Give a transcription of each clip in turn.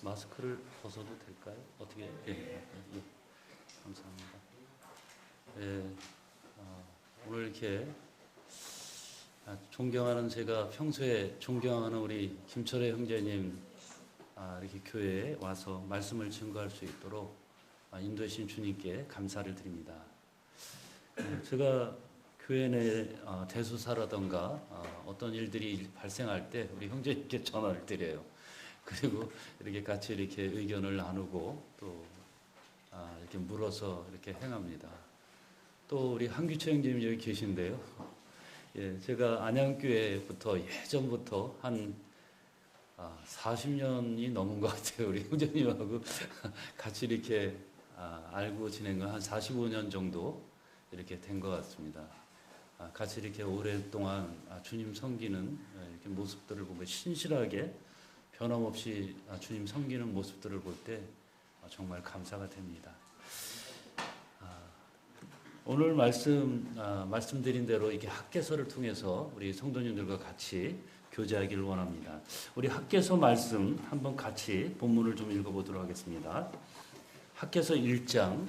마스크를 벗어도 될까요? 어떻게? 예, 감사합니다. 예, 오늘 이렇게 존경하는 제가 평소에 존경하는 우리 김철회 형제님 이렇게 교회에 와서 말씀을 증거할 수 있도록 인도해 주신 주님께 감사를 드립니다. 제가 교회 내 대소사라던가 어떤 일들이 발생할 때 우리 형제님께 전화를 드려요. 그리고 이렇게 같이 이렇게 의견을 나누고 또 이렇게 물어서 이렇게 행합니다. 또 우리 한규철 형제님 여기 계신데요. 예, 제가 안양교회부터 예전부터 한 40년이 넘은 것 같아요. 우리 형제님하고 같이 이렇게 알고 지낸 건 한 45년 정도 이렇게 된 것 같습니다. 같이 이렇게 오랫동안 주님 섬기는 이렇게 모습들을 보고 신실하게 변함없이 주님 섬기는 모습들을 볼 때 정말 감사가 됩니다. 오늘 말씀드린 대로 이렇게 학개서를 통해서 우리 성도님들과 같이 교제하기를 원합니다. 우리 학개서 말씀 한번 같이 본문을 좀 읽어보도록 하겠습니다. 학개서 1장,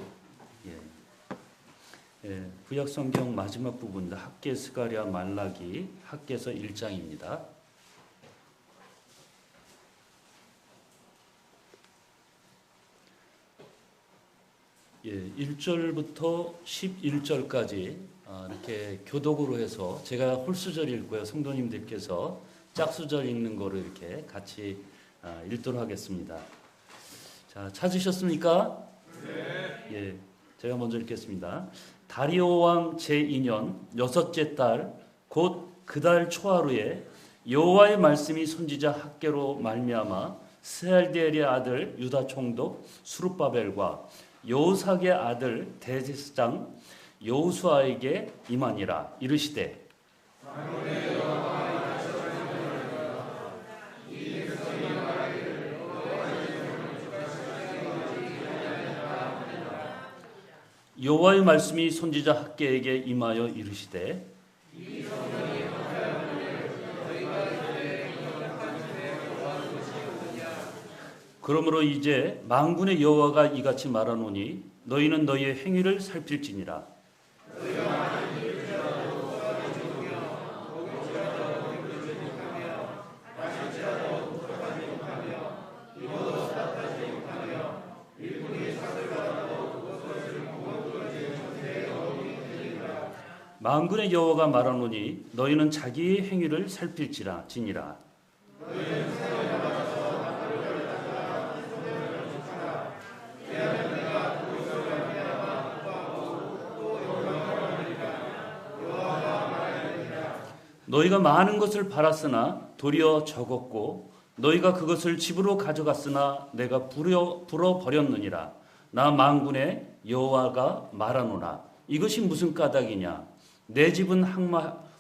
구약 성경 마지막 부분입니다. 학개, 스가랴, 말라기, 학개서 1장입니다. 1절부터 11절까지 이렇게 교독으로 해서 제가 홀수절 읽고요. 성도님들께서 짝수절 읽는 거를 이렇게 같이 읽도록 하겠습니다. 자, 찾으셨습니까? 네. 예, 제가 먼저 읽겠습니다. 다리오 왕 제2년 여섯째 달 곧 그 달 초하루에 여호와의 말씀이 선지자 학개로 말미암아 스알디엘의 아들 유다 총독 수룹바벨과 여호삭의 아들 대제사장 여호수아에게 임하니라. 이르시되 여호와의 말씀이 선지자 학개에게 임하여 이르시되 그러므로 이제 만군의 여호와가 이같이 말하노니 너희는 너희의 행위를 살필지니라. 만군의 여호와가 말하노니 너희는 자기의 행위를 살필지니라. 너희가 많은 것을 팔았으나 도리어 적었고 너희가 그것을 집으로 가져갔으나 내가 불어버렸느니라. 나 만군의 여호와가 말하노라. 이것이 무슨 까닭이냐? 내 집은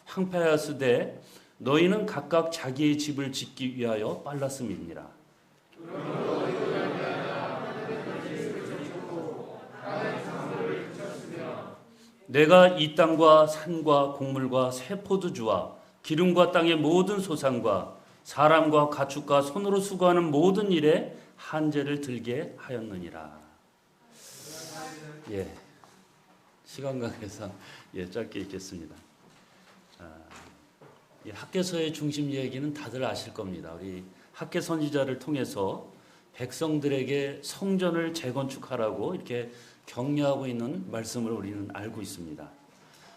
황폐하였으되 너희는 각각 자기의 집을 짓기 위하여 빨랐음이니라. 내가 이 땅과 산과 곡물과 새 포도주와 기름과 땅의 모든 소산과 사람과 가축과 손으로 수고하는 모든 일에 한제를 들게 하였느니라. 시간 관계상 짧게 읽겠습니다. 학개서의 중심 얘기는 다들 아실 겁니다. 우리 학개 선지자를 통해서 백성들에게 성전을 재건축하라고 이렇게 격려하고 있는 말씀을 우리는 알고 있습니다.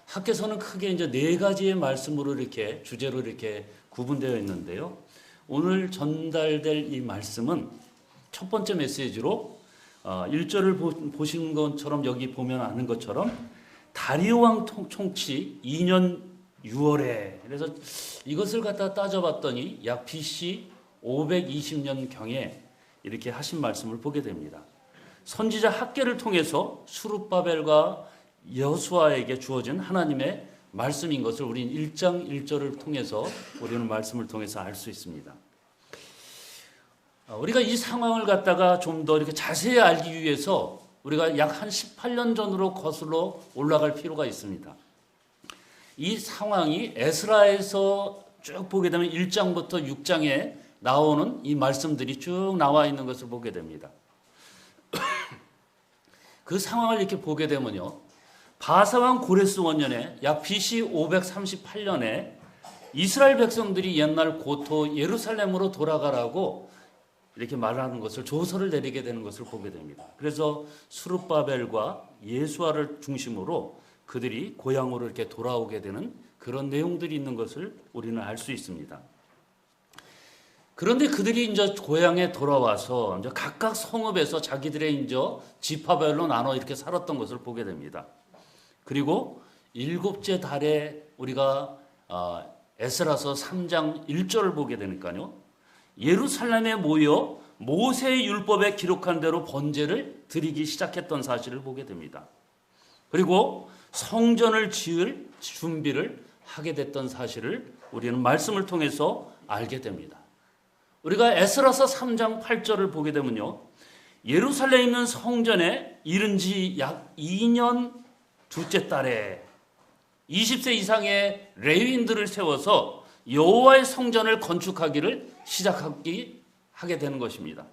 학개서는 크게 이제 네 가지의 말씀으로 이렇게 주제로 이렇게 구분되어 있는데요. 오늘 전달될 이 말씀은 첫 번째 메시지로 1절을 보신 것처럼 여기 보면 아는 것처럼 다리오 왕 총치 2년 6월에 그래서 이것을 갖다 따져봤더니 약 BC 520년경에 이렇게 하신 말씀을 보게 됩니다. 선지자 학개를 통해서 수룹바벨과 여호수아에게 주어진 하나님의 말씀인 것을 우리는 1장 1절을 통해서 우리는 말씀을 통해서 알 수 있습니다. 우리가 이 상황을 갖다가 좀 더 이렇게 자세히 알기 위해서 우리가 약 한 18년 전으로 거슬러 올라갈 필요가 있습니다. 이 상황이 에스라에서 쭉 보게 되면 1장부터 6장에 나오는 이 말씀들이 쭉 나와 있는 것을 보게 됩니다. 그 상황을 이렇게 보게 되면요. 바사왕 고레스 원년에 약 BC 538년에 이스라엘 백성들이 옛날 고토 예루살렘으로 돌아가라고 이렇게 말하는 것을 조서를 내리게 되는 것을 보게 됩니다. 그래서 수르바벨과 예수아를 중심으로 그들이 고향으로 이렇게 돌아오게 되는 그런 내용들이 있는 것을 우리는 알 수 있습니다. 그런데 그들이 이제 고향에 돌아와서 이제 각각 성읍에서 자기들의 이제 지파별로 나눠 이렇게 살았던 것을 보게 됩니다. 그리고 일곱째 달에 우리가 에스라서 3장 1절을 보게 되니까요. 예루살렘에 모여 모세의 율법에 기록한 대로 번제를 드리기 시작했던 사실을 보게 됩니다. 그리고 성전을 지을 준비를 하게 됐던 사실을 우리는 말씀을 통해서 알게 됩니다. 우리가 에스라서 3장 8절을 보게 되면요. 예루살렘에 있는 성전에 이른 지 약 2년 둘째 달에 20세 이상의 레위인들을 세워서 여호와의 성전을 건축하기를 하게 되는 것입니다.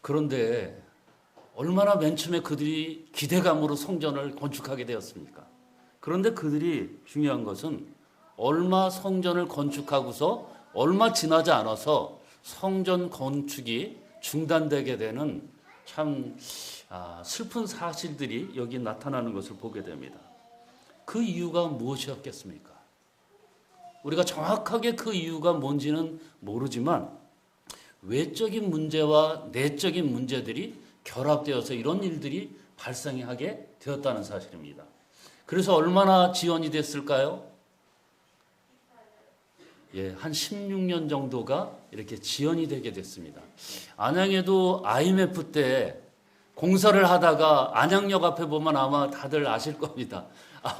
그런데 얼마나 맨 처음에 그들이 기대감으로 성전을 건축하게 되었습니까? 그런데 그들이 중요한 것은 얼마 성전을 건축하고서 얼마 지나지 않아서 성전 건축이 중단되게 되는 참 슬픈 사실들이 여기 나타나는 것을 보게 됩니다. 그 이유가 무엇이었겠습니까? 우리가 정확하게 그 이유가 뭔지는 모르지만 외적인 문제와 내적인 문제들이 결합되어서 이런 일들이 발생하게 되었다는 사실입니다. 그래서 얼마나 지연이 됐을까요? 한 16년 정도가 이렇게 지연이 되게 됐습니다. 안양에도 IMF 때 공사를 하다가 안양역 앞에 보면 아마 다들 아실 겁니다.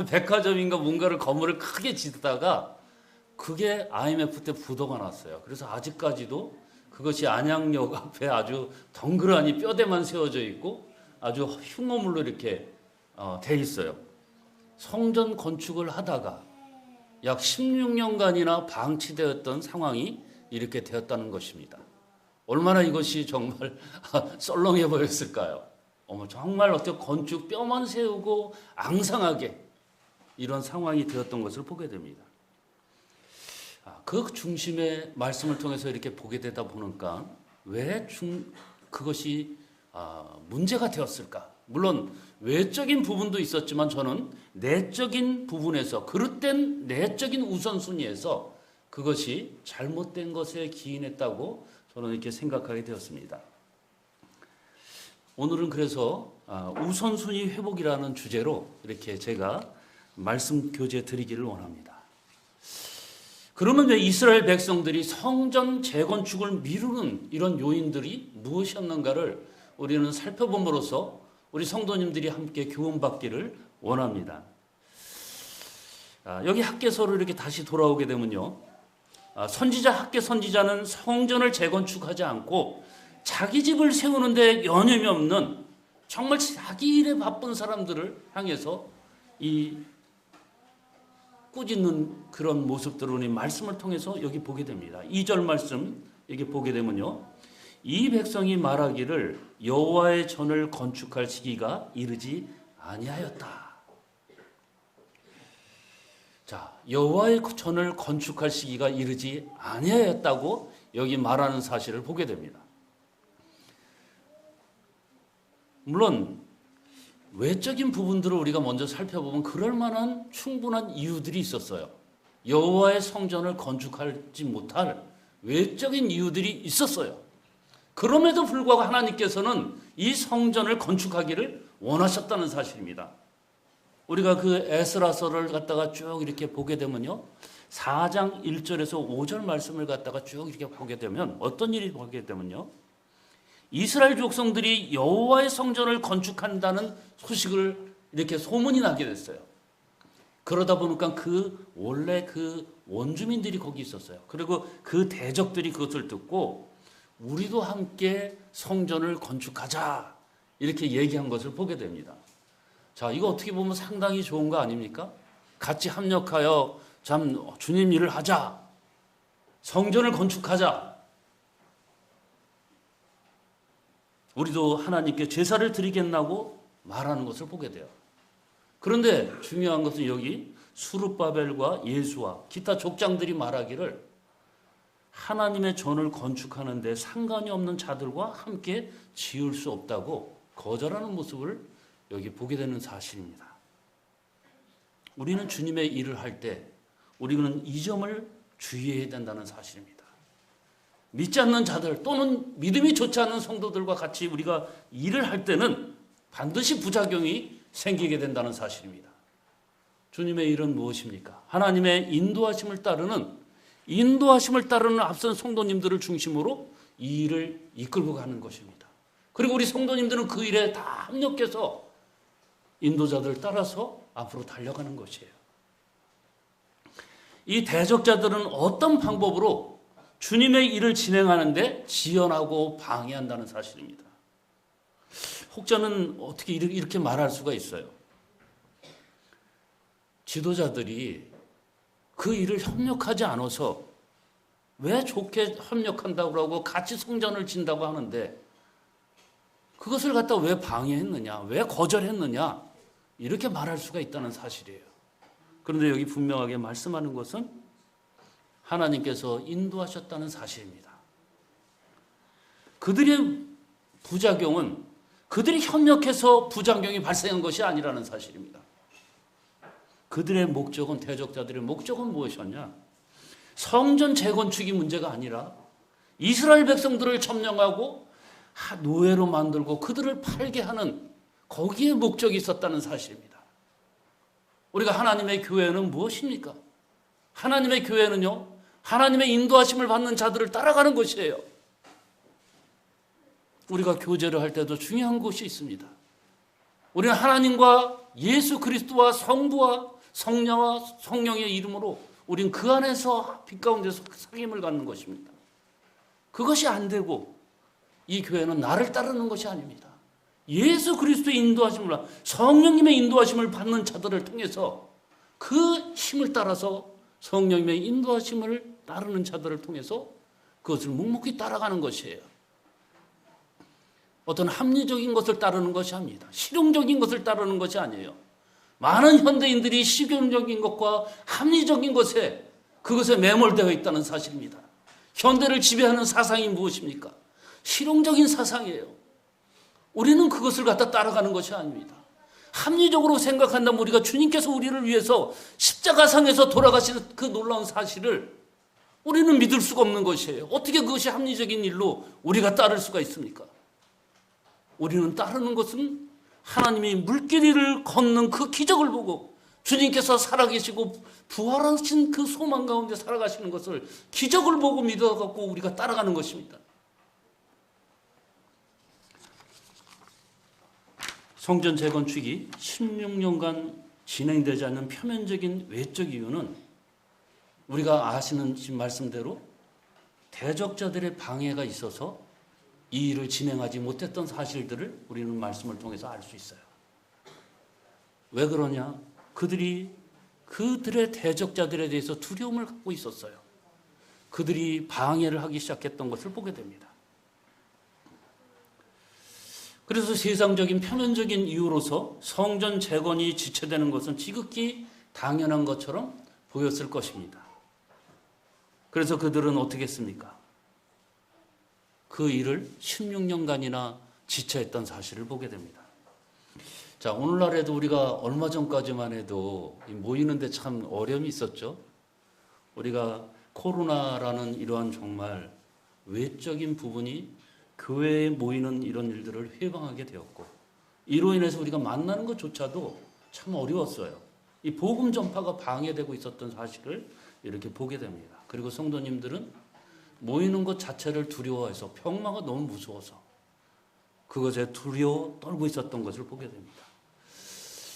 백화점인가 뭔가를 건물을 크게 짓다가 그게 IMF 때 부도가 났어요. 그래서 아직까지도 그것이 안양역 앞에 아주 덩그러니 뼈대만 세워져 있고 아주 흉어물로 이렇게 돼 있어요. 성전 건축을 하다가 약 16년간이나 방치되었던 상황이 이렇게 되었다는 것입니다. 얼마나 이것이 정말 썰렁해 보였을까요? 정말 어떻게 건축 뼈만 세우고 앙상하게 이런 상황이 되었던 것을 보게 됩니다. 그 중심의 말씀을 통해서 이렇게 보게 되다 보니까 왜 그것이 문제가 되었을까? 물론 외적인 부분도 있었지만 저는 내적인 부분에서 그릇된 내적인 우선순위에서 그것이 잘못된 것에 기인했다고 저는 이렇게 생각하게 되었습니다. 오늘은 그래서 우선순위 회복이라는 주제로 이렇게 제가 말씀 교재 드리기를 원합니다. 그러면 왜 이스라엘 백성들이 성전 재건축을 미루는 이런 요인들이 무엇이었는가를 우리는 살펴봄으로써 우리 성도님들이 함께 교훈받기를 원합니다. 여기 학개서로 이렇게 다시 돌아오게 되면요. 학개 선지자는 성전을 재건축하지 않고 자기 집을 세우는데 여념이 없는 정말 자기 일에 바쁜 사람들을 향해서 이 꾸짖는 그런 모습들을 우리 말씀을 통해서 여기 보게 됩니다. 2절 말씀 여기 보게 되면요. 이 백성이 말하기를 여호와의 전을 건축할 시기가 이르지 아니하였다. 자, 여호와의 전을 건축할 시기가 이르지 아니하였다고 여기 말하는 사실을 보게 됩니다. 물론 외적인 부분들을 우리가 먼저 살펴보면 그럴 만한 충분한 이유들이 있었어요. 여호와의 성전을 건축하지 못할 외적인 이유들이 있었어요. 그럼에도 불구하고 하나님께서는 이 성전을 건축하기를 원하셨다는 사실입니다. 우리가 그 에스라서를 갖다가 쭉 이렇게 보게 되면요. 4장 1절에서 5절 말씀을 갖다가 쭉 이렇게 보게 되면 어떤 일이 보게 되면요. 이스라엘 족속들이 여호와의 성전을 건축한다는 소식을 이렇게 소문이 나게 됐어요. 그러다 보니까 원래 그 원주민들이 거기 있었어요. 그리고 그 대적들이 그것을 듣고 우리도 함께 성전을 건축하자 이렇게 얘기한 것을 보게 됩니다. 자, 이거 어떻게 보면 상당히 좋은 거 아닙니까? 같이 합력하여 참 주님 일을 하자. 성전을 건축하자. 우리도 하나님께 제사를 드리겠나고 말하는 것을 보게 돼요. 그런데 중요한 것은 여기 수룹바벨과 예수와 기타 족장들이 말하기를 하나님의 전을 건축하는 데 상관이 없는 자들과 함께 지을 수 없다고 거절하는 모습을 여기 보게 되는 사실입니다. 우리는 주님의 일을 할 때 우리는 이 점을 주의해야 된다는 사실입니다. 믿지 않는 자들 또는 믿음이 좋지 않은 성도들과 같이 우리가 일을 할 때는 반드시 부작용이 생기게 된다는 사실입니다. 주님의 일은 무엇입니까? 하나님의 인도하심을 따르는 앞선 성도님들을 중심으로 이 일을 이끌고 가는 것입니다. 그리고 우리 성도님들은 그 일에 다 합력해서 인도자들 따라서 앞으로 달려가는 것이에요. 이 대적자들은 어떤 방법으로 주님의 일을 진행하는데 지연하고 방해한다는 사실입니다. 혹자는 어떻게 이렇게 말할 수가 있어요. 지도자들이 그 일을 협력하지 않아서 왜 좋게 협력한다고 하고 같이 성전을 진다고 하는데 그것을 갖다 왜 방해했느냐, 왜 거절했느냐 이렇게 말할 수가 있다는 사실이에요. 그런데 여기 분명하게 말씀하는 것은 하나님께서 인도하셨다는 사실입니다. 그들의 부작용은 그들이 협력해서 부작용이 발생한 것이 아니라는 사실입니다. 그들의 목적은, 대적자들의 목적은 무엇이었냐? 성전 재건축이 문제가 아니라 이스라엘 백성들을 점령하고 노예로 만들고 그들을 팔게 하는 거기에 목적이 있었다는 사실입니다. 우리가 하나님의 교회는 무엇입니까? 하나님의 교회는요, 하나님의 인도하심을 받는 자들을 따라가는 것이에요. 우리가 교제를 할 때도 중요한 것이 있습니다. 우리는 하나님과 예수 그리스도와 성부와 성녀와 성령의 이름으로 우린 그 안에서 빛 가운데서 사귐을 갖는 것입니다. 그것이 안 되고 이 교회는 나를 따르는 것이 아닙니다. 예수 그리스도의 인도하심을, 성령님의 인도하심을 받는 자들을 통해서 그 힘을 따라서 성령님의 인도하심을 따르는 자들을 통해서 그것을 묵묵히 따라가는 것이에요. 어떤 합리적인 것을 따르는 것이 아닙니다. 실용적인 것을 따르는 것이 아니에요. 많은 현대인들이 실용적인 것과 합리적인 것에 그것에 매몰되어 있다는 사실입니다. 현대를 지배하는 사상이 무엇입니까? 실용적인 사상이에요. 우리는 그것을 갖다 따라가는 것이 아닙니다. 합리적으로 생각한다면 우리가 주님께서 우리를 위해서 십자가상에서 돌아가시는 그 놀라운 사실을 우리는 믿을 수가 없는 것이에요. 어떻게 그것이 합리적인 일로 우리가 따를 수가 있습니까? 우리는 따르는 것은 하나님이 물길을 걷는 그 기적을 보고 주님께서 살아계시고 부활하신 그 소망 가운데 살아가시는 것을 기적을 보고 믿어갖고 우리가 따라가는 것입니다. 성전 재건축이 16년간 진행되지 않는 표면적인 외적 이유는 우리가 아시는 말씀대로 대적자들의 방해가 있어서 이 일을 진행하지 못했던 사실들을 우리는 말씀을 통해서 알 수 있어요. 왜 그러냐? 그들의 대적자들에 대해서 두려움을 갖고 있었어요. 그들이 방해를 하기 시작했던 것을 보게 됩니다. 그래서 세상적인 표면적인 이유로서 성전 재건이 지체되는 것은 지극히 당연한 것처럼 보였을 것입니다. 그래서 그들은 어떻게 했습니까? 그 일을 16년간이나 지체했던 사실을 보게 됩니다. 자, 오늘날에도 우리가 얼마 전까지만 해도 모이는데 참 어려움이 있었죠. 우리가 코로나라는 이러한 정말 외적인 부분이 교회에 모이는 이런 일들을 회방하게 되었고, 이로 인해서 우리가 만나는 것조차도 참 어려웠어요. 이 복음 전파가 방해되고 있었던 사실을 이렇게 보게 됩니다. 그리고 성도님들은 모이는 것 자체를 두려워해서, 평마가 너무 무서워서 그것에 두려워 떨고 있었던 것을 보게 됩니다.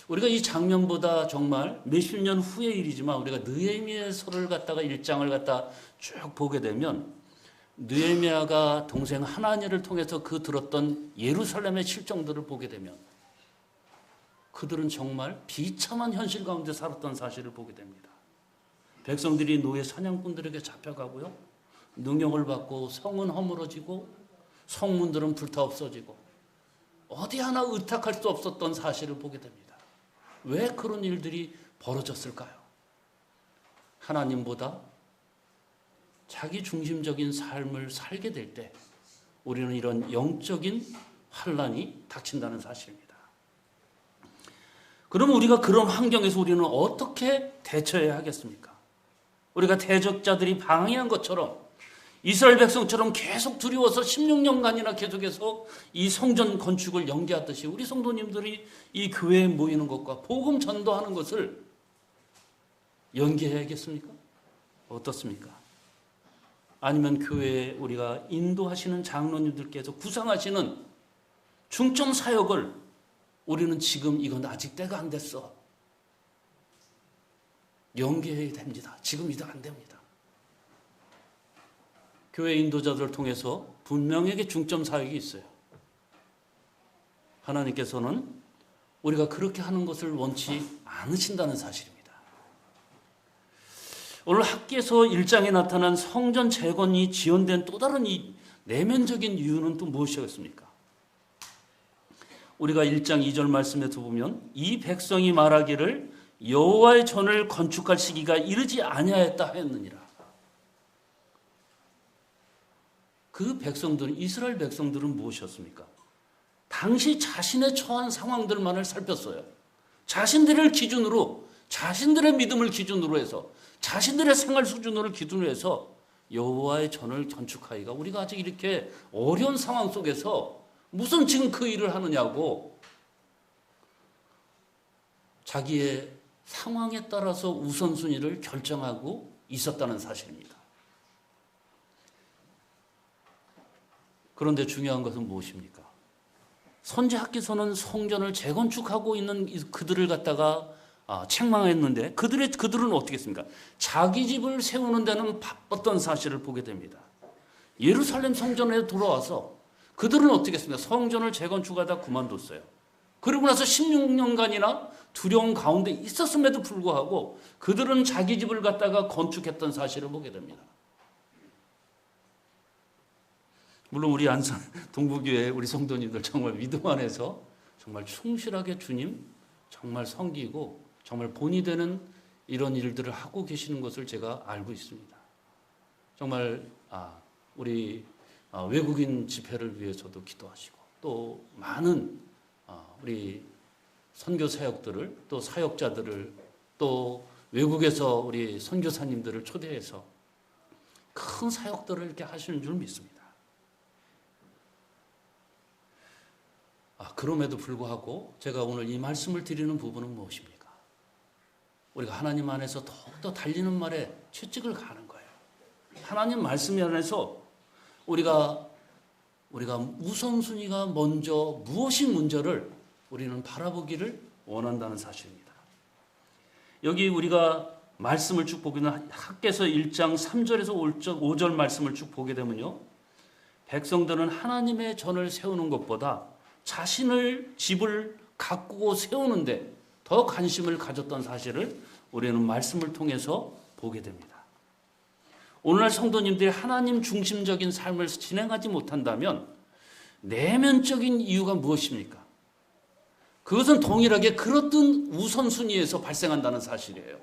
우리가 이 장면보다 정말 몇십 년 후의 일이지만 우리가 느헤미야서를 갖다가 1장을 갖다 쭉 보게 되면 느헤미야가 동생 하나니를 통해서 그 들었던 예루살렘의 실정들을 보게 되면 그들은 정말 비참한 현실 가운데 살았던 사실을 보게 됩니다. 백성들이 노예 사냥꾼들에게 잡혀가고요. 능욕을 받고 성은 허물어지고 성문들은 불타 없어지고 어디 하나 의탁할 수 없었던 사실을 보게 됩니다. 왜 그런 일들이 벌어졌을까요? 하나님보다 자기 중심적인 삶을 살게 될 때 우리는 이런 영적인 환란이 닥친다는 사실입니다. 그럼 우리가 그런 환경에서 우리는 어떻게 대처해야 하겠습니까? 우리가 대적자들이 방해한 것처럼 이스라엘 백성처럼 계속 두려워서 16년간이나 계속해서 이 성전 건축을 연기하듯이 우리 성도님들이 이 교회에 모이는 것과 복음 전도하는 것을 연기해야겠습니까? 어떻습니까? 아니면 교회에 우리가 인도하시는 장로님들께서 구상하시는 중점 사역을 우리는 지금 이건 아직 때가 안 됐어. 연기해야 됩니다. 지금 이도 안 됩니다. 교회 인도자들을 통해서 분명하게 중점 사역이 있어요. 하나님께서는 우리가 그렇게 하는 것을 원치 않으신다는 사실입니다. 오늘 학개서 1장에 나타난 성전 재건이 지연된 또 다른 이 내면적인 이유는 또 무엇이었습니까? 우리가 1장 2절 말씀에서 보면 이 백성이 말하기를 여호와의 전을 건축할 시기가 이르지 아니하였다 하였느니라. 그 백성들은, 이스라엘 백성들은 무엇이었습니까? 당시 자신의 처한 상황들만을 살폈어요. 자신들을 기준으로, 자신들의 믿음을 기준으로 해서, 자신들의 생활 수준을 기준으로 해서 여호와의 전을 건축하기가, 우리가 아직 이렇게 어려운 상황 속에서 무슨 지금 그 일을 하느냐고 자기의 상황에 따라서 우선순위를 결정하고 있었다는 사실입니다. 그런데 중요한 것은 무엇입니까? 선지 학개서는 성전을 재건축하고 있는 그들을 갖다가 책망했는데 그들은 어떻게 했습니까? 자기 집을 세우는 데는 바빴던 사실을 보게 됩니다. 예루살렘 성전에 돌아와서 그들은 어떻게 했습니까? 성전을 재건축하다 그만뒀어요. 그리고 나서 16년간이나 두려움 가운데 있었음에도 불구하고 그들은 자기 집을 갖다가 건축했던 사실을 보게 됩니다. 물론 우리 안산 동부교회 우리 성도님들 정말 믿음 안에서 정말 충실하게 주님 정말 섬기고 정말 본이 되는 이런 일들을 하고 계시는 것을 제가 알고 있습니다. 정말 우리 외국인 집회를 위해서도 기도하시고 또 많은 우리 선교 사역들을 또 사역자들을 또 외국에서 우리 선교사님들을 초대해서 큰 사역들을 이렇게 하시는 줄 믿습니다. 그럼에도 불구하고 제가 오늘 이 말씀을 드리는 부분은 무엇입니까? 우리가 하나님 안에서 더욱더 달리는 말에 채찍을 가는 거예요. 하나님 말씀 안에서 우리가 우선순위가 먼저 무엇이 문제를 우리는 바라보기를 원한다는 사실입니다. 여기 우리가 말씀을 쭉 보기는 학개서 1장 3절에서 5절 말씀을 쭉 보게 되면요. 백성들은 하나님의 전을 세우는 것보다 자신을 집을 가꾸고 세우는데 더 관심을 가졌던 사실을 우리는 말씀을 통해서 보게 됩니다. 오늘날 성도님들이 하나님 중심적인 삶을 진행하지 못한다면 내면적인 이유가 무엇입니까? 그것은 동일하게 그렇던 우선순위에서 발생한다는 사실이에요.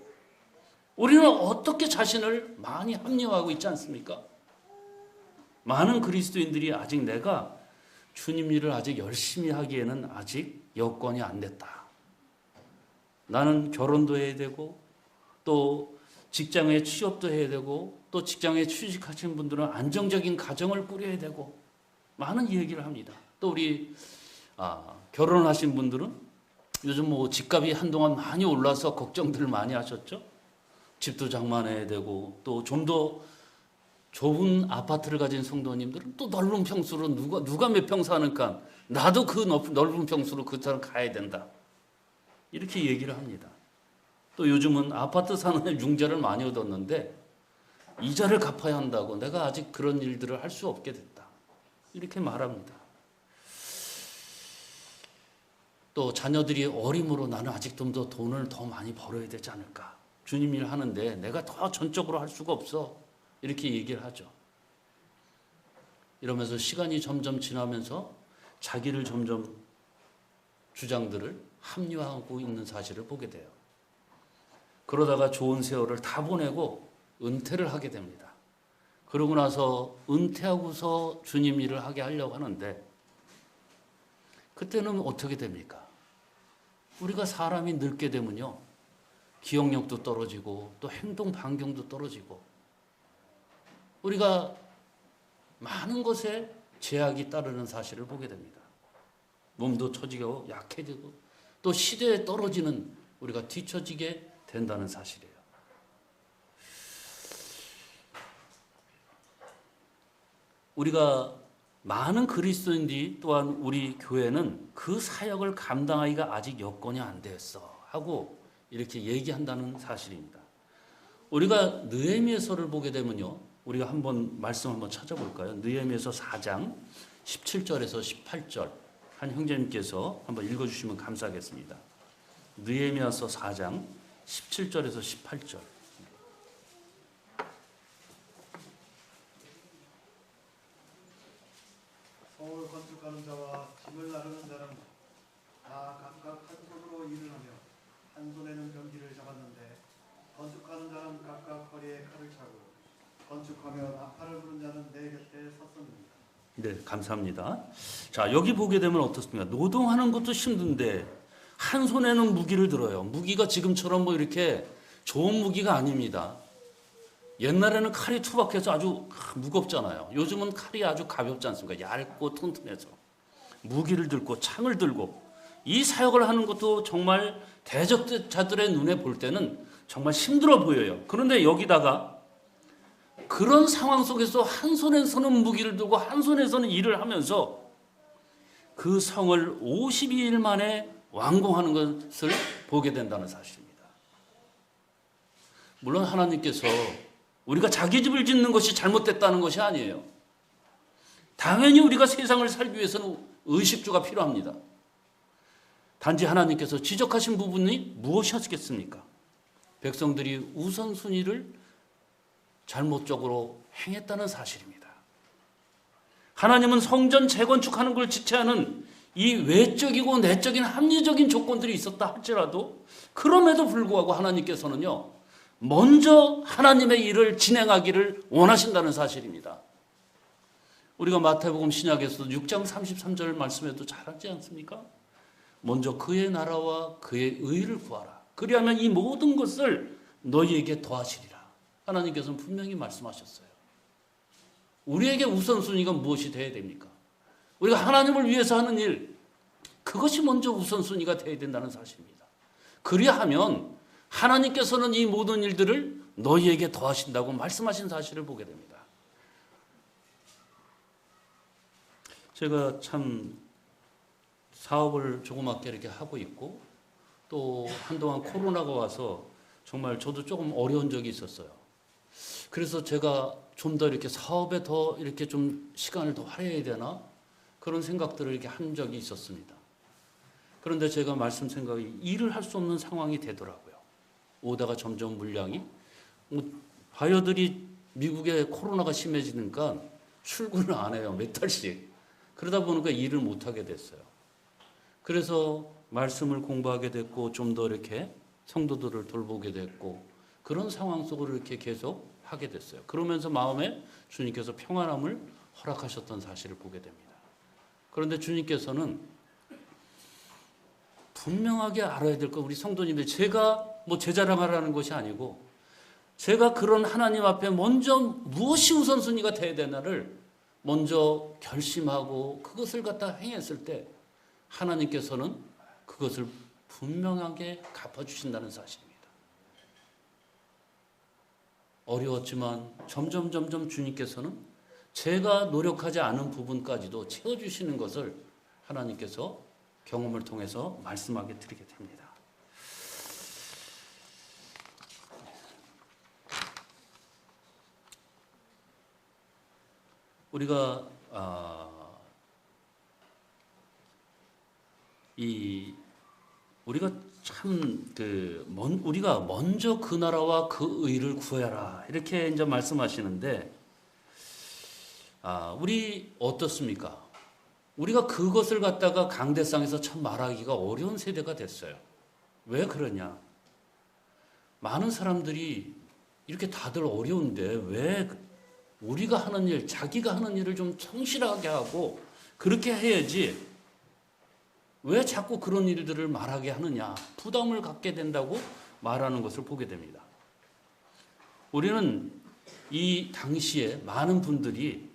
우리는 어떻게 자신을 많이 합리화하고 있지 않습니까? 많은 그리스도인들이 아직 내가 주님 일을 아직 열심히 하기에는 아직 여건이 안 됐다. 나는 결혼도 해야 되고 또 직장에 취업도 해야 되고 또 직장에 취직하신 분들은 안정적인 가정을 꾸려야 되고 많은 얘기를 합니다. 또 우리 결혼하신 분들은 요즘 뭐 집값이 한동안 많이 올라서 걱정들 많이 하셨죠. 집도 장만해야 되고 또 좀 더 좁은 아파트를 가진 성도님들은 또 넓은 평수로 누가 몇 평 사니까 나도 그 넓은 평수로 그 사람 가야 된다. 이렇게 얘기를 합니다. 또 요즘은 아파트 사는 융자를 많이 얻었는데 이자를 갚아야 한다고 내가 아직 그런 일들을 할 수 없게 됐다. 이렇게 말합니다. 또 자녀들이 어림으로 나는 아직 좀 더 돈을 더 많이 벌어야 되지 않을까. 주님 일 하는데 내가 더 전적으로 할 수가 없어. 이렇게 얘기를 하죠. 이러면서 시간이 점점 지나면서 자기를 점점 주장들을 합리화하고 있는 사실을 보게 돼요. 그러다가 좋은 세월을 다 보내고 은퇴를 하게 됩니다. 그러고 나서 은퇴하고서 주님 일을 하게 하려고 하는데 그때는 어떻게 됩니까? 우리가 사람이 늙게 되면요, 기억력도 떨어지고 또 행동 반경도 떨어지고 우리가 많은 것에 제약이 따르는 사실을 보게 됩니다. 몸도 처지고 약해지고 또 시대에 떨어지는 우리가 뒤처지게 된다는 사실이에요. 우리가 많은 그리스도인들이 또한 우리 교회는 그 사역을 감당하기가 아직 여건이 안 됐어 하고 이렇게 얘기한다는 사실입니다. 우리가 느헤미야서를 보게 되면요, 우리가 한번 말씀 한번 찾아볼까요? 느헤미야서 4장 17절에서 18절 한 형제님께서 한번 읽어주시면 감사하겠습니다. 느헤미야서 4장 17절에서 18절. 성을 건축하는 자와 집을 나르는 자는 다 각각 한 손으로 일을 하며 한 손에는 병기를 잡았는데 건축하는 자는 각각 허리에 칼을 차고 건축하며 나팔을 부는 자는 내 곁에 섰습니다. 네, 감사합니다. 자, 여기 보게 되면 어떻습니까? 노동하는 것도 힘든데 한 손에는 무기를 들어요. 무기가 지금처럼 뭐 이렇게 좋은 무기가 아닙니다. 옛날에는 칼이 투박해서 아주 무겁잖아요. 요즘은 칼이 아주 가볍지 않습니까? 얇고 튼튼해서 무기를 들고 창을 들고 이 사역을 하는 것도 정말 대적자들의 눈에 볼 때는 정말 힘들어 보여요. 그런데 여기다가 그런 상황 속에서 한 손에서는 무기를 들고 한 손에서는 일을 하면서 그 성을 52일 만에 완공하는 것을 보게 된다는 사실입니다. 물론 하나님께서 우리가 자기 집을 짓는 것이 잘못됐다는 것이 아니에요. 당연히 우리가 세상을 살기 위해서는 의식주가 필요합니다. 단지 하나님께서 지적하신 부분이 무엇이었겠습니까? 백성들이 우선순위를 잘못적으로 행했다는 사실입니다. 하나님은 성전 재건축하는 걸 지체하는 이 외적이고 내적인 합리적인 조건들이 있었다 할지라도 그럼에도 불구하고 하나님께서는요, 먼저 하나님의 일을 진행하기를 원하신다는 사실입니다. 우리가 마태복음 신약에서도 6장 33절 말씀에도 잘 하지 않습니까? 먼저 그의 나라와 그의 의를 구하라. 그리하면 이 모든 것을 너희에게 더하시리라. 하나님께서는 분명히 말씀하셨어요. 우리에게 우선순위가 무엇이 되어야 됩니까? 우리가 하나님을 위해서 하는 일, 그것이 먼저 우선순위가 되어야 된다는 사실입니다. 그리하면 하나님께서는 이 모든 일들을 너희에게 더하신다고 말씀하신 사실을 보게 됩니다. 제가 참 사업을 조그맣게 이렇게 하고 있고 또 한동안 코로나가 와서 정말 저도 조금 어려운 적이 있었어요. 그래서 제가 좀 더 이렇게 사업에 더 이렇게 좀 시간을 더 할애해야 되나 그런 생각들을 이렇게 한 적이 있었습니다. 그런데 제가 말씀 생각이 일을 할 수 없는 상황이 되더라고요. 오다가 점점 물량이 바이어들이 미국에 코로나가 심해지니까 출근을 안 해요. 몇 달씩. 그러다 보니까 일을 못 하게 됐어요. 그래서 말씀을 공부하게 됐고 좀 더 이렇게 성도들을 돌보게 됐고 그런 상황 속으로 이렇게 계속 하게 됐어요. 그러면서 마음에 주님께서 평안함을 허락하셨던 사실을 보게 됩니다. 그런데 주님께서는 분명하게 알아야 될 건 우리 성도님들, 제가 뭐 제 자랑하라는 것이 아니고 제가 그런 하나님 앞에 먼저 무엇이 우선순위가 돼야 되나를 먼저 결심하고 그것을 갖다 행했을 때 하나님께서는 그것을 분명하게 갚아주신다는 사실입니다. 어려웠지만 점점 주님께서는 제가 노력하지 않은 부분까지도 채워주시는 것을 하나님께서 경험을 통해서 말씀하게 드리게 됩니다. 우리가 우리가 참 우리가 먼저 그 나라와 그 의를 구해라 이렇게 이제 말씀하시는데 우리 어떻습니까? 우리가 그것을 갖다가 강대상에서 참 말하기가 어려운 세대가 됐어요. 왜 그러냐? 많은 사람들이 이렇게 다들 어려운데 왜 우리가 하는 일, 자기가 하는 일을 좀 성실하게 하고 그렇게 해야지 왜 자꾸 그런 일들을 말하게 하느냐? 부담을 갖게 된다고 말하는 것을 보게 됩니다. 우리는 이 당시에 많은 분들이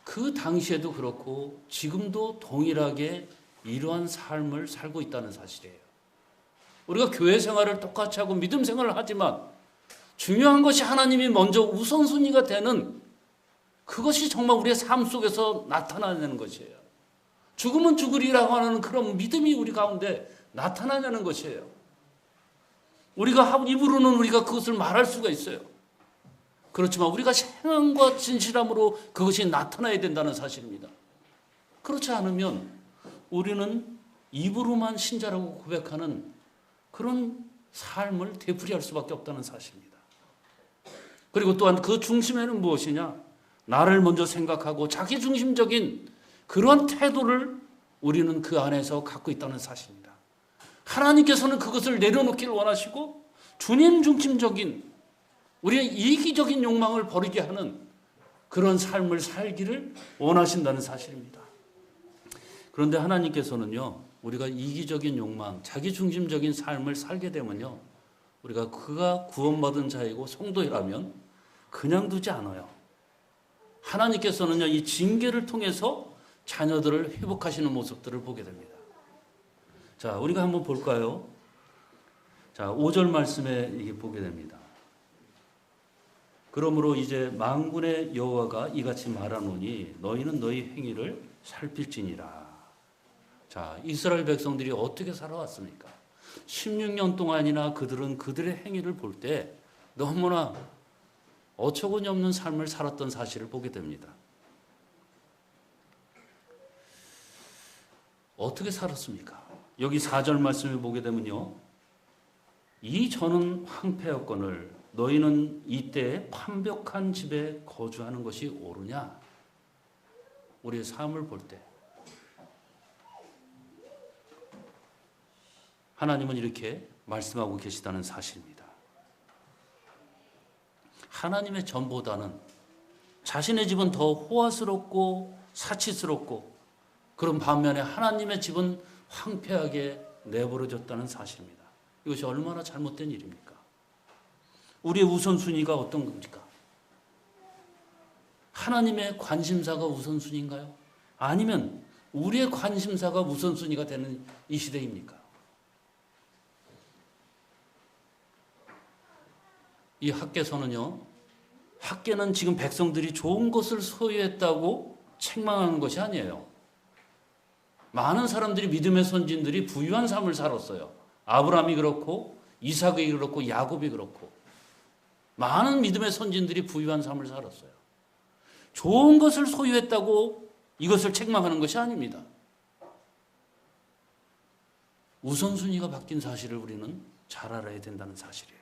그 당시에도 그렇고 지금도 동일하게 이러한 삶을 살고 있다는 사실이에요. 우리가 교회 생활을 똑같이 하고 믿음 생활을 하지만 중요한 것이 하나님이 먼저 우선순위가 되는 그것이 정말 우리의 삶 속에서 나타나는 것이에요. 죽으면 죽으리라고 하는 그런 믿음이 우리 가운데 나타나는 것이에요. 우리가 입으로는 우리가 그것을 말할 수가 있어요. 그렇지만 우리가 행함과 진실함으로 그것이 나타나야 된다는 사실입니다. 그렇지 않으면 우리는 입으로만 신자라고 고백하는 그런 삶을 되풀이할 수밖에 없다는 사실입니다. 그리고 또한 그 중심에는 무엇이냐? 나를 먼저 생각하고 자기중심적인 그런 태도를 우리는 그 안에서 갖고 있다는 사실입니다. 하나님께서는 그것을 내려놓기를 원하시고 주님 중심적인 우리의 이기적인 욕망을 버리게 하는 그런 삶을 살기를 원하신다는 사실입니다. 그런데 하나님께서는요, 우리가 이기적인 욕망, 자기중심적인 삶을 살게 되면요, 우리가 그가 구원받은 자이고 성도이라면 그냥 두지 않아요. 하나님께서는요, 이 징계를 통해서 자녀들을 회복하시는 모습들을 보게 됩니다. 자, 우리가 한번 볼까요? 자, 5절 말씀에 이게 보게 됩니다. 그러므로 이제 만군의 여호와가 이같이 말하노니 너희는 너희 행위를 살필지니라. 자, 이스라엘 백성들이 어떻게 살아왔습니까? 16년 동안이나 그들은 그들의 행위를 볼 때 너무나 어처구니 없는 삶을 살았던 사실을 보게 됩니다. 어떻게 살았습니까? 여기 4절 말씀을 보게 되면요, 이 전은 황폐였거늘 너희는 이때 판벽한 집에 거주하는 것이 옳으냐? 우리의 삶을 볼 때 하나님은 이렇게 말씀하고 계시다는 사실입니다. 하나님의 전보다는 자신의 집은 더 호화스럽고 사치스럽고 그런 반면에 하나님의 집은 황폐하게 내버려졌다는 사실입니다. 이것이 얼마나 잘못된 일입니까? 우리의 우선순위가 어떤 겁니까? 하나님의 관심사가 우선순위인가요? 아니면 우리의 관심사가 우선순위가 되는 이 시대입니까? 이 학개서는요, 학개는 지금 백성들이 좋은 것을 소유했다고 책망하는 것이 아니에요. 많은 사람들이 믿음의 선진들이 부유한 삶을 살았어요. 아브라함이 그렇고 이삭이 그렇고 야곱이 그렇고 많은 믿음의 선진들이 부유한 삶을 살았어요. 좋은 것을 소유했다고 이것을 책망하는 것이 아닙니다. 우선순위가 바뀐 사실을 우리는 잘 알아야 된다는 사실이에요.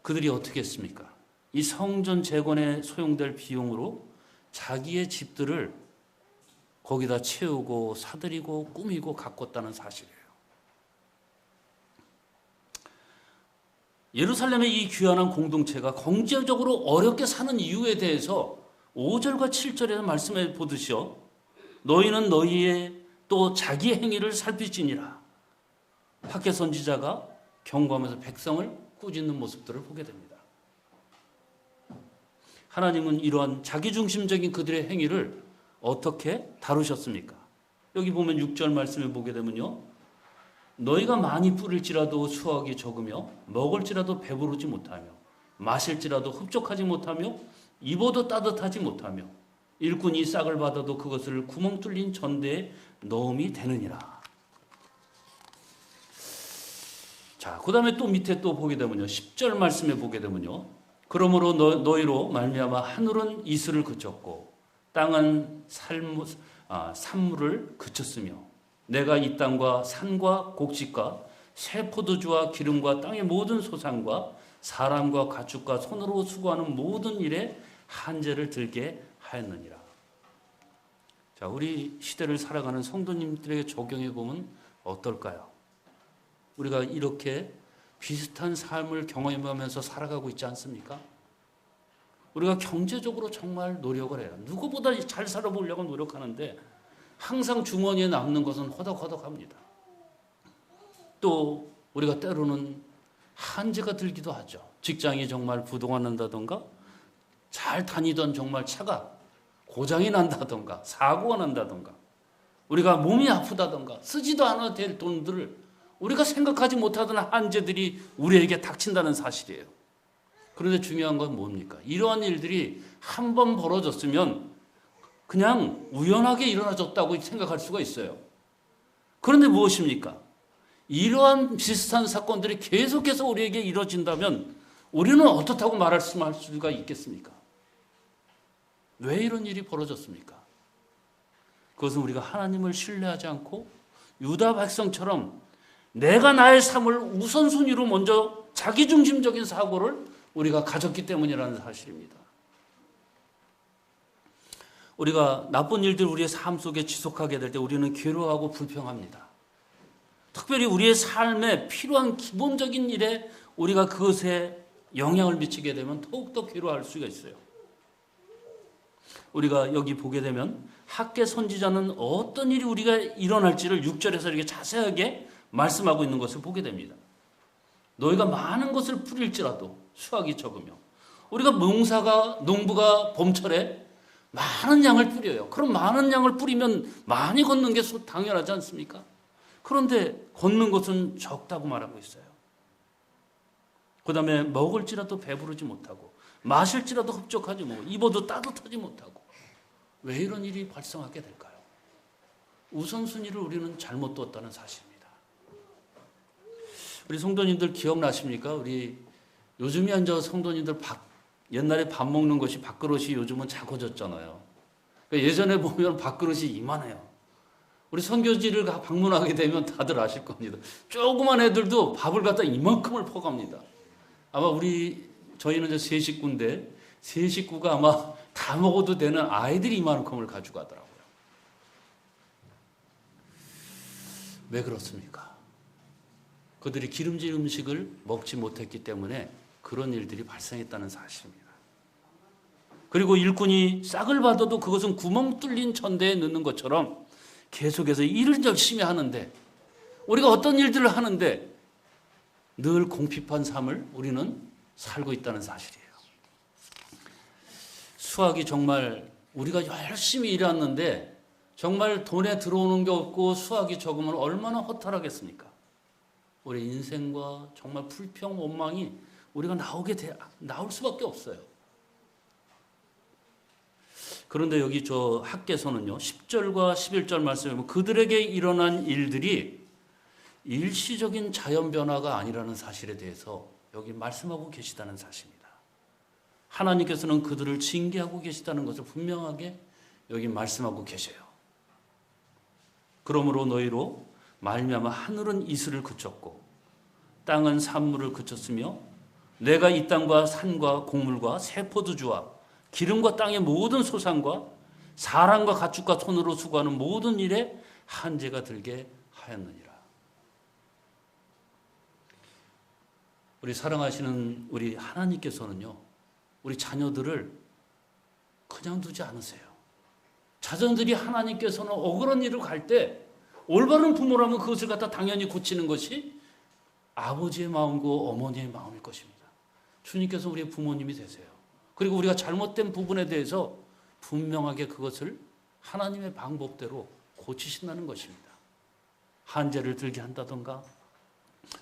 그들이 어떻게 했습니까? 이 성전 재건에 소용될 비용으로 자기의 집들을 거기다 채우고 사들이고 꾸미고 가꿨다는 사실이에요. 예루살렘의 이 귀환한 공동체가 경제적으로 어렵게 사는 이유에 대해서 5절과 7절의 말씀에 보듯이요, 너희는 너희의 또 자기 행위를 살피지니라. 학개 선지자가 경고하면서 백성을 꾸짖는 모습들을 보게 됩니다. 하나님은 이러한 자기중심적인 그들의 행위를 어떻게 다루셨습니까? 여기 보면 6절 말씀을 보게 되면요, 너희가 많이 뿌릴지라도 수확이 적으며 먹을지라도 배부르지 못하며 마실지라도 흡족하지 못하며 입어도 따뜻하지 못하며 일꾼이 싹을 받아도 그것을 구멍 뚫린 전대에 넣음이 되느니라. 자, 그 다음에 또 밑에 또 보게 되면요, 10절 말씀에 보게 되면요, 그러므로 너희로 말미암아 하늘은 이슬을 그쳤고 땅은 산물을 그쳤으며 내가 이 땅과 산과 곡식과 새 포도주와 기름과 땅의 모든 소산과 사람과 가축과 손으로 수고하는 모든 일에 한재를 들게 하였느니라. 자, 우리 시대를 살아가는 성도님들에게 적용해 보면 어떨까요? 우리가 이렇게 비슷한 삶을 경험하면서 살아가고 있지 않습니까? 우리가 경제적으로 정말 노력을 해요. 누구보다 잘 살아보려고 노력하는데 항상 주머니에 남는 것은 허덕허덕합니다. 또 우리가 때로는 한계가 들기도 하죠. 직장이 정말 부도가 잘 다니던 정말 차가 고장이 난다던가 사고가 난다던가 우리가 몸이 아프다던가 쓰지도 않아도 될 돈들을 우리가 생각하지 못하던 한계들이 우리에게 닥친다는 사실이에요. 그런데 중요한 건 뭡니까? 이러한 일들이 한 번 벌어졌으면 그냥 우연하게 일어나졌다고 생각할 수가 있어요. 그런데 무엇입니까? 이러한 비슷한 사건들이 계속해서 우리에게 이루어진다면 우리는 어떻다고 말할 수가 있겠습니까? 왜 이런 일이 벌어졌습니까? 그것은 우리가 하나님을 신뢰하지 않고 유다 백성처럼 내가 나의 삶을 우선순위로 먼저 자기중심적인 사고를 우리가 가졌기 때문이라는 사실입니다. 우리가 나쁜 일들 우리의 삶 속에 지속하게 될 때 우리는 괴로워하고 불평합니다. 특별히 우리의 삶에 필요한 기본적인 일에 우리가 그것에 영향을 미치게 되면 더욱더 괴로워할 수가 있어요. 우리가 여기 보게 되면 학계 선지자는 어떤 일이 우리가 일어날지를 6절에서 이렇게 자세하게 말씀하고 있는 것을 보게 됩니다. 너희가 많은 것을 뿌릴지라도 수확이 적으며 우리가 농부가 봄철에 많은 양을 뿌려요. 그럼 많은 양을 뿌리면 많이 걷는 게 당연하지 않습니까? 그런데 걷는 것은 적다고 말하고 있어요. 그 다음에 먹을지라도 배부르지 못하고 마실지라도 흡족하지 못하고 입어도 따뜻하지 못하고 왜 이런 일이 발생하게 될까요? 우선순위를 우리는 잘못 뒀다는 사실입니다. 우리 성도님들 기억나십니까? 우리 요즘이 앉아 성도님들 옛날에 밥 먹는 것이 밥그릇이 요즘은 작아졌잖아요. 그러니까 예전에 보면 밥그릇이 이만해요. 우리 선교지를 방문하게 되면 다들 아실 겁니다. 조그만 애들도 밥을 갖다 이만큼을 퍼갑니다. 아마 저희는 이제 세 식구인데 세 식구가 아마 다 먹어도 되는 아이들이 이만큼을 가지고 가더라고요. 왜 그렇습니까? 그들이 기름진 음식을 먹지 못했기 때문에 그런 일들이 발생했다는 사실입니다. 그리고 일꾼이 싹을 받아도 그것은 구멍 뚫린 천대에 넣는 것처럼 계속해서 일을 열심히 하는데 우리가 어떤 일들을 하는데 늘 공핍한 삶을 우리는 살고 있다는 사실이에요. 수학이 정말 우리가 열심히 일했는데 정말 돈에 들어오는 게 없고 수학이 적으면 얼마나 허탈하겠습니까? 우리 인생과 정말 불평, 원망이 우리가 나올 수밖에 없어요. 그런데 여기 저 학개서는요 10절과 11절 말씀에 보면 그들에게 일어난 일들이 일시적인 자연 변화가 아니라는 사실에 대해서 여기 말씀하고 계시다는 사실입니다. 하나님께서는 그들을 징계하고 계시다는 것을 분명하게 여기 말씀하고 계셔요. 그러므로 너희로 말미암아 하늘은 이슬을 그쳤고 땅은 산물을 그쳤으며 내가 이 땅과 산과 곡물과 새 포도주와 기름과 땅의 모든 소산과 사람과 가축과 손으로 수고하는 모든 일에 한재가 들게 하였느니라. 우리 사랑하시는 우리 하나님께서는요 우리 자녀들을 그냥 두지 않으세요. 자녀들이 하나님께서는 억울한 일을 갈 때 올바른 부모라면 그것을 갖다 당연히 고치는 것이 아버지의 마음과 어머니의 마음일 것입니다. 주님께서 우리의 부모님이 되세요. 그리고 우리가 잘못된 부분에 대해서 분명하게 그것을 하나님의 방법대로 고치신다는 것입니다. 한재를 들게 한다던가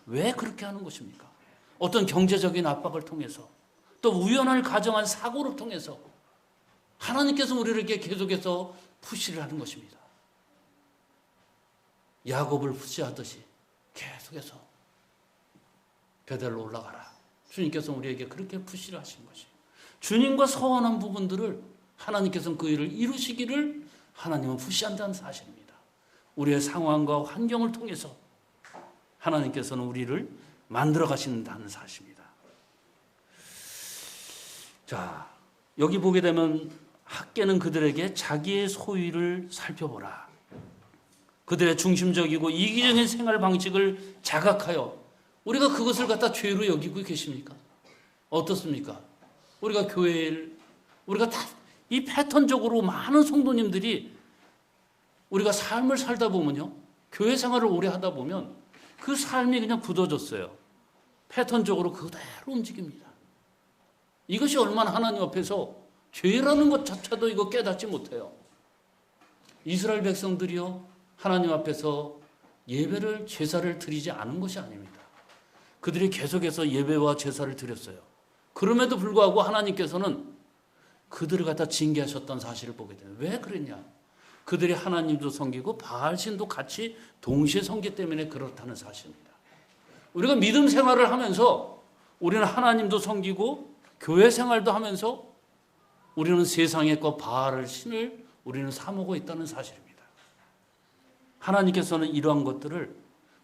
왜 그렇게 하는 것입니까? 어떤 경제적인 압박을 통해서 또 우연을 가정한 사고를 통해서 하나님께서 우리에게 계속해서 푸시를 하는 것입니다. 야곱을 푸시하듯이 계속해서 베델로 올라가라. 주님께서 우리에게 그렇게 푸시를 하신 것이에요. 주님과 서운한 부분들을 하나님께서는 그 일을 이루시기를 하나님은 푸시한다는 사실입니다. 우리의 상황과 환경을 통해서 하나님께서는 우리를 만들어 가신다는 사실입니다. 자, 여기 보게 되면 학계는 그들에게 자기의 소유를 살펴보라. 그들의 중심적이고 이기적인 생활 방식을 자각하여 우리가 그것을 갖다 죄로 여기고 계십니까? 어떻습니까? 우리가 교회를 우리가 다 이 패턴적으로 많은 성도님들이 우리가 삶을 살다 보면요, 교회 생활을 오래 하다 보면 그 삶이 그냥 굳어졌어요. 패턴적으로 그대로 움직입니다. 이것이 얼마나 하나님 앞에서 죄라는 것 자체도 이거 깨닫지 못해요. 이스라엘 백성들이요, 하나님 앞에서 예배를 제사를 드리지 않은 것이 아닙니다. 그들이 계속해서 예배와 제사를 드렸어요. 그럼에도 불구하고 하나님께서는 그들을 갖다 징계하셨던 사실을 보게 돼요. 왜 그랬냐? 그들이 하나님도 섬기고 바알신도 같이 동시에 섬기 때문에 그렇다는 사실입니다. 우리가 믿음 생활을 하면서 우리는 하나님도 섬기고 교회 생활도 하면서 우리는 세상의 것 바알을 신을 우리는 사모고 있다는 사실입니다. 하나님께서는 이러한 것들을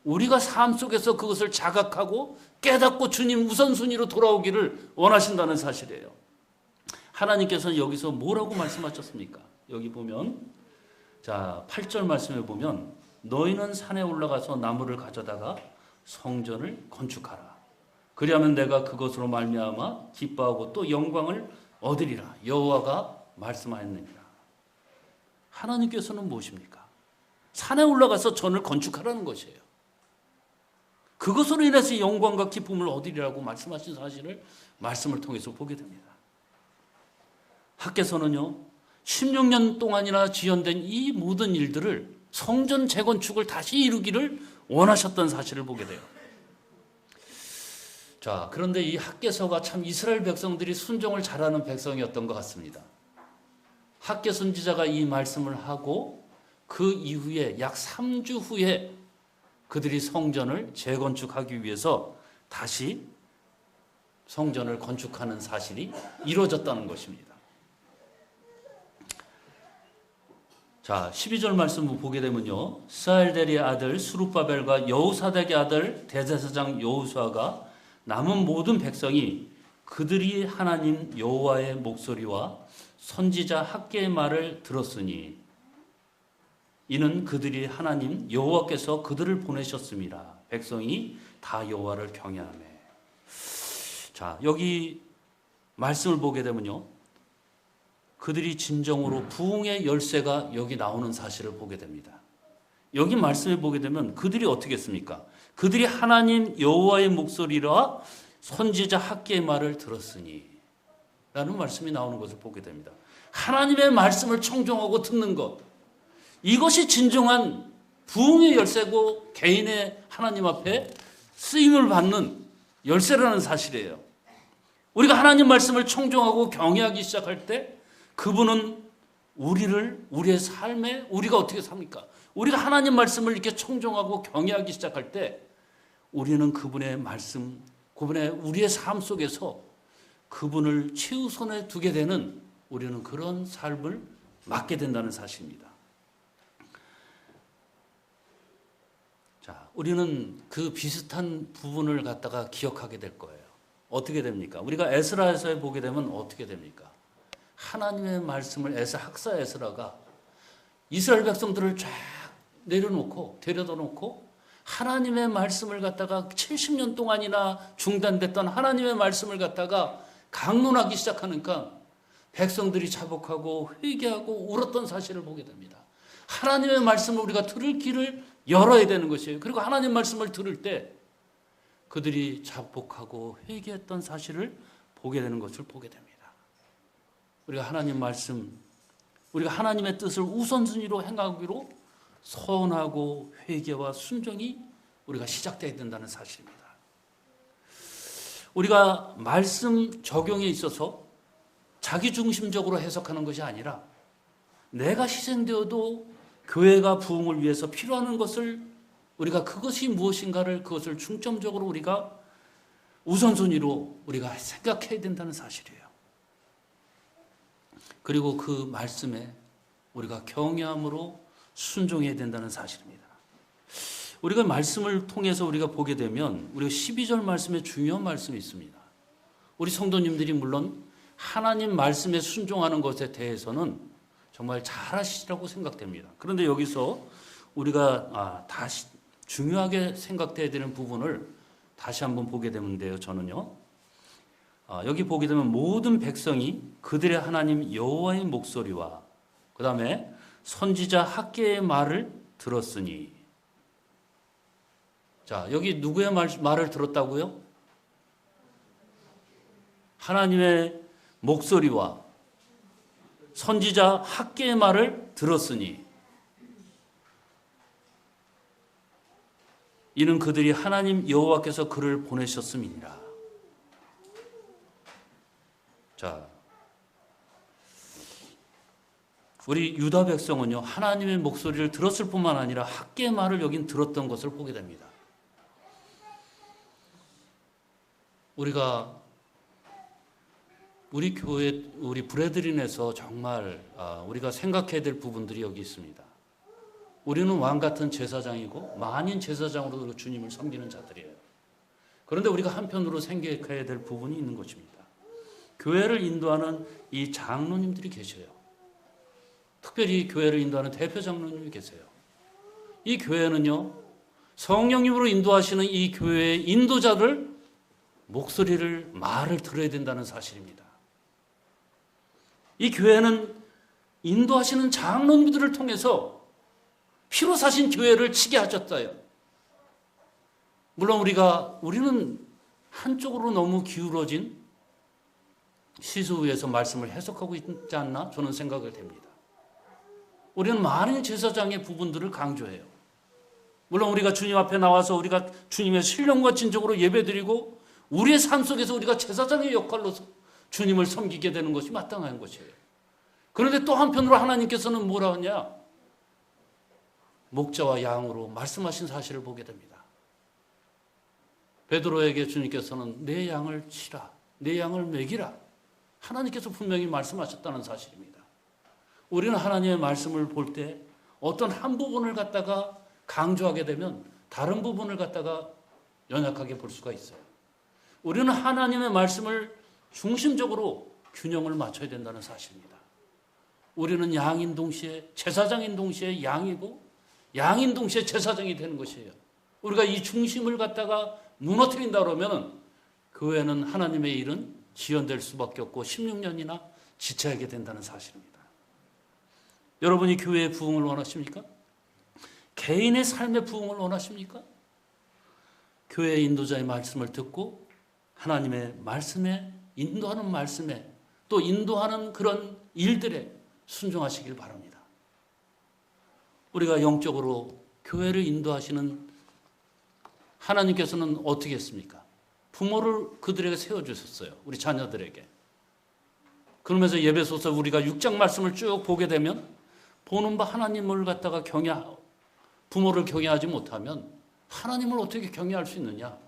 우리가 삶 속에서 그것을 자각하고 깨닫고 주님 우선순위로 돌아오기를 원하신다는 사실이에요. 하나님께서는 여기서 뭐라고 말씀하셨습니까? 여기 보면 자 8절 말씀에 보면 너희는 산에 올라가서 나무를 가져다가 성전을 건축하라. 그리하면 내가 그것으로 말미암아 기뻐하고 또 영광을 얻으리라. 여호와가 말씀하였느니라. 하나님께서는 무엇입니까? 산에 올라가서 전을 건축하라는 것이에요. 그것으로 인해서 영광과 기쁨을 얻으리라고 말씀하신 사실을 말씀을 통해서 보게 됩니다. 학개서는요 16년 동안이나 지연된 이 모든 일들을 성전 재건축을 다시 이루기를 원하셨던 사실을 보게 돼요. 자, 그런데 이 학개서가 참 이스라엘 백성들이 순종을 잘하는 백성이었던 것 같습니다. 학개 선지자가 이 말씀을 하고 그 이후에 약 3주 후에 그들이 성전을 재건축하기 위해서 다시 성전을 건축하는 사실이 이루어졌다는 것입니다. 자, 12절 말씀을 보게 되면요. 스알델의 아들 스룹바벨과 여호사닥의 아들 대제사장 여호수아가 남은 모든 백성이 그들이 하나님 여호와의 목소리와 선지자 학개의 말을 들었으니 이는 그들이 하나님 여호와께서 그들을 보내셨습니다. 백성이 다 여호와를 경외하며. 자, 여기 말씀을 보게 되면요. 그들이 진정으로 부흥의 열쇠가 여기 나오는 사실을 보게 됩니다. 여기 말씀을 보게 되면 그들이 어떻게 했습니까? 그들이 하나님 여호와의 목소리와 선지자 학개의 말을 들었으니 라는 말씀이 나오는 것을 보게 됩니다. 하나님의 말씀을 청종하고 듣는 것, 이것이 진정한 부흥의 열쇠고 개인의 하나님 앞에 쓰임을 받는 열쇠라는 사실이에요. 우리가 하나님 말씀을 청종하고 경외하기 시작할 때 그분은 우리의 삶에 우리가 어떻게 삽니까? 우리가 하나님 말씀을 이렇게 청종하고 경외하기 시작할 때 우리는 그분의 말씀, 그분의 우리의 삶 속에서 그분을 최우선에 두게 되는 우리는 그런 삶을 맞게 된다는 사실입니다. 자, 우리는 그 비슷한 부분을 갖다가 기억하게 될 거예요. 어떻게 됩니까? 우리가 에스라에서 보게 되면 어떻게 됩니까? 하나님의 말씀을 학사 에스라가 이스라엘 백성들을 쫙 내려놓고 데려다 놓고 하나님의 말씀을 갖다가 70년 동안이나 중단됐던 하나님의 말씀을 갖다가 강론하기 시작하니까 백성들이 자복하고 회개하고 울었던 사실을 보게 됩니다. 하나님의 말씀을 우리가 들을 길을 열어야 되는 것이에요. 그리고 하나님 말씀을 들을 때 그들이 자복하고 회개했던 사실을 보게 되는 것을 보게 됩니다. 우리가 하나님 말씀, 우리가 하나님의 뜻을 우선순위로 행하기로 선하고 회개와 순종이 우리가 시작되어야 된다는 사실입니다. 우리가 말씀 적용에 있어서 자기중심적으로 해석하는 것이 아니라 내가 희생되어도 교회가 부흥을 위해서 필요한 것을 우리가 그것이 무엇인가를 그것을 중점적으로 우리가 우선순위로 우리가 생각해야 된다는 사실이에요. 그리고 그 말씀에 우리가 경외함으로 순종해야 된다는 사실입니다. 우리가 말씀을 통해서 우리가 보게 되면 우리가 12절 말씀에 중요한 말씀이 있습니다. 우리 성도님들이 물론 하나님 말씀에 순종하는 것에 대해서는 정말 잘하시라고 생각됩니다. 그런데 여기서 우리가 다시 중요하게 생각돼야 되는 부분을 다시 한번 보게 되는데요. 저는요. 여기 보게 되면 모든 백성이 그들의 하나님 여호와의 목소리와 그 다음에 선지자 학개의 말을 들었으니. 자, 여기 누구의 말을 들었다고요? 하나님의 목소리와 선지자 학개의 말을 들었으니 이는 그들이 하나님 여호와께서 그를 보내셨음이니라. 자, 우리 유다 백성은요, 하나님의 목소리를 들었을 뿐만 아니라 학개의 말을 여긴 들었던 것을 보게 됩니다. 우리 교회, 우리 브레드린에서 정말 우리가 생각해야 될 부분들이 여기 있습니다. 우리는 왕 같은 제사장이고 만인 제사장으로 주님을 섬기는 자들이에요. 그런데 우리가 한편으로 생각해야 될 부분이 있는 것입니다. 교회를 인도하는 이 장로님들이 계셔요. 특별히 교회를 인도하는 대표 장로님이 계세요. 이 교회는요, 성령님으로 인도하시는 이 교회의 인도자들 목소리를, 말을 들어야 된다는 사실입니다. 이 교회는 인도하시는 장로님들을 통해서 피로 사신 교회를 치게 하셨어요. 물론 우리는 한쪽으로 너무 기울어진 시수위에서 말씀을 해석하고 있지 않나 저는 생각을 됩니다. 우리는 많은 제사장의 부분들을 강조해요. 물론 우리가 주님 앞에 나와서 우리가 주님의 신령과 진정으로 예배드리고 우리의 삶 속에서 우리가 제사장의 역할로 주님을 섬기게 되는 것이 마땅한 것이에요. 그런데 또 한편으로 하나님께서는 뭐라 하냐? 목자와 양으로 말씀하신 사실을 보게 됩니다. 베드로에게 주님께서는 내 양을 치라, 내 양을 먹이라. 하나님께서 분명히 말씀하셨다는 사실입니다. 우리는 하나님의 말씀을 볼 때 어떤 한 부분을 갖다가 강조하게 되면 다른 부분을 갖다가 연약하게 볼 수가 있어요. 우리는 하나님의 말씀을 중심적으로 균형을 맞춰야 된다는 사실입니다. 우리는 양인 동시에 제사장인 동시에 양이고 양인 동시에 제사장이 되는 것이에요. 우리가 이 중심을 갖다가 무너뜨린다 그러면 교회는 하나님의 일은 지연될 수밖에 없고 16년이나 지체하게 된다는 사실입니다. 여러분이 교회의 부흥을 원하십니까? 개인의 삶의 부흥을 원하십니까? 교회의 인도자의 말씀을 듣고 하나님의 말씀에, 인도하는 말씀에, 또 인도하는 그런 일들에 순종하시길 바랍니다. 우리가 영적으로 교회를 인도하시는 하나님께서는 어떻게 했습니까? 부모를 그들에게 세워주셨어요. 우리 자녀들에게. 그러면서 예배소서 우리가 6장 말씀을 쭉 보게 되면 보는 바 하나님을 갖다가 부모를 경외하지 못하면 하나님을 어떻게 경외할 수 있느냐?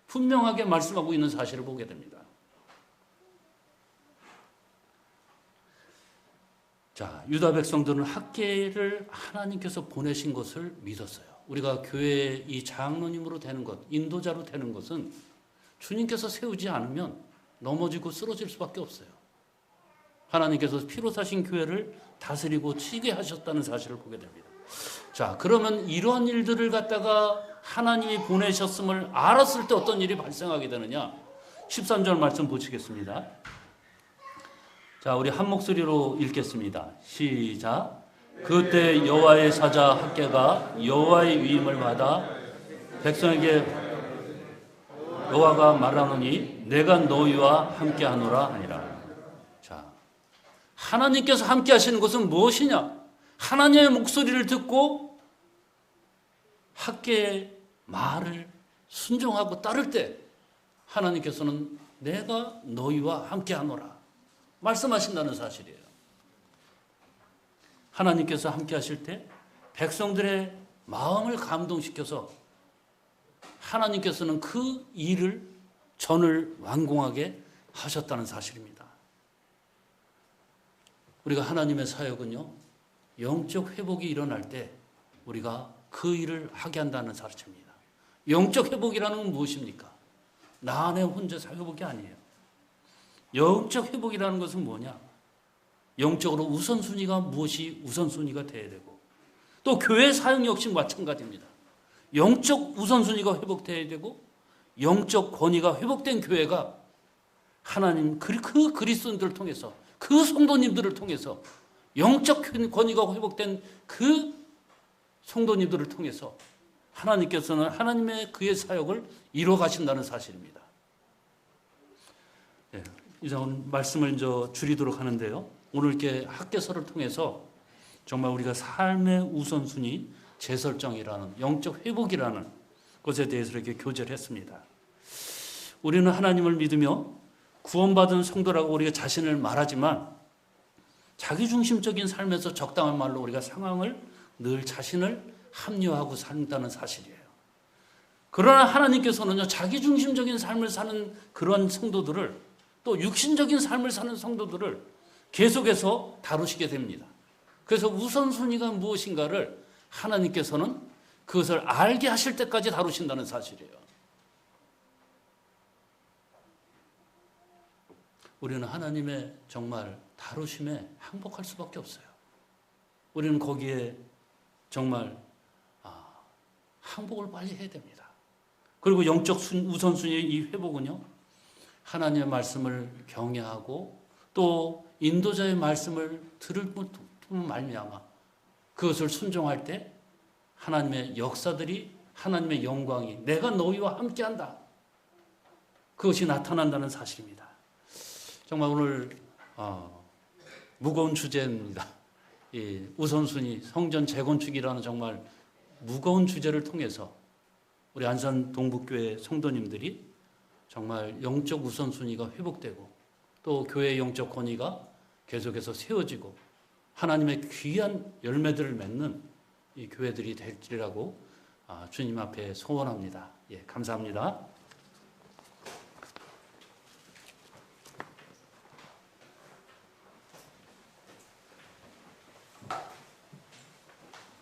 분명하게 말씀하고 있는 사실을 보게 됩니다. 자, 유다 백성들은 학개를 하나님께서 보내신 것을 믿었어요. 우리가 교회의 이 장로님으로 되는 것, 인도자로 되는 것은 주님께서 세우지 않으면 넘어지고 쓰러질 수밖에 없어요. 하나님께서 피로 사신 교회를 다스리고 치게 하셨다는 사실을 보게 됩니다. 자, 그러면 이러한 일들을 갖다가 하나님이 보내셨음을 알았을 때 어떤 일이 발생하게 되느냐? 13절 말씀 보시겠습니다. 자, 우리 한 목소리로 읽겠습니다. 시작. 그때 여호와의 사자 학개가 여호와의 위임을 받아 백성에게 여호와가 말하노니 내가 너희와 함께하노라 하니라. 자, 하나님께서 함께 하시는 것은 무엇이냐? 하나님의 목소리를 듣고 학개의 말을 순종하고 따를 때 하나님께서는 내가 너희와 함께하노라 말씀하신다는 사실이에요. 하나님께서 함께 하실 때 백성들의 마음을 감동시켜서 하나님께서는 그 일을 전을 완공하게 하셨다는 사실입니다. 우리가 하나님의 사역은요, 영적 회복이 일어날 때 우리가 그 일을 하게 한다는 사실입니다. 영적 회복이라는 건 무엇입니까? 나 안에 혼자 회복이 아니에요. 영적 회복이라는 것은 뭐냐? 영적으로 우선순위가 무엇이 우선순위가 돼야 되고, 또 교회 사역 역시 마찬가지입니다. 영적 우선순위가 회복돼야 되고, 영적 권위가 회복된 교회가 하나님 그 그리스도인들을 통해서, 그 성도님들을 통해서, 영적 권위가 회복된 그 성도님들을 통해서 하나님께서는 하나님의 그의 사역을 이루어 가신다는 사실입니다. 네, 이제 말씀을 줄이도록 하는데요. 오늘 이렇게 학개서를 통해서 정말 우리가 삶의 우선순위 재설정이라는 영적 회복이라는 것에 대해서 이렇게 교제를 했습니다. 우리는 하나님을 믿으며 구원받은 성도라고 우리가 자신을 말하지만 자기중심적인 삶에서 적당한 말로 우리가 상황을 늘 자신을 합리화하고 산다는 사실이에요. 그러나 하나님께서는요, 자기중심적인 삶을 사는 그런 성도들을, 또 육신적인 삶을 사는 성도들을 계속해서 다루시게 됩니다. 그래서 우선순위가 무엇인가를 하나님께서는 그것을 알게 하실 때까지 다루신다는 사실이에요. 우리는 하나님의 정말 다루심에 항복할 수밖에 없어요. 우리는 거기에 정말 항복을 빨리 해야 됩니다. 그리고 영적 우선순위의 이 회복은요, 하나님의 말씀을 경외하고 또 인도자의 말씀을 들을 뿐 말미암아 그것을 순종할 때 하나님의 역사들이, 하나님의 영광이 내가 너희와 함께한다, 그것이 나타난다는 사실입니다. 정말 오늘 무거운 주제입니다. 이 우선순위, 성전 재건축이라는 정말 무거운 주제를 통해서 우리 안산 동북교회 성도님들이 정말 영적 우선순위가 회복되고 또 교회의 영적 권위가 계속해서 세워지고 하나님의 귀한 열매들을 맺는 이 교회들이 될지라고 주님 앞에 소원합니다. 예, 감사합니다.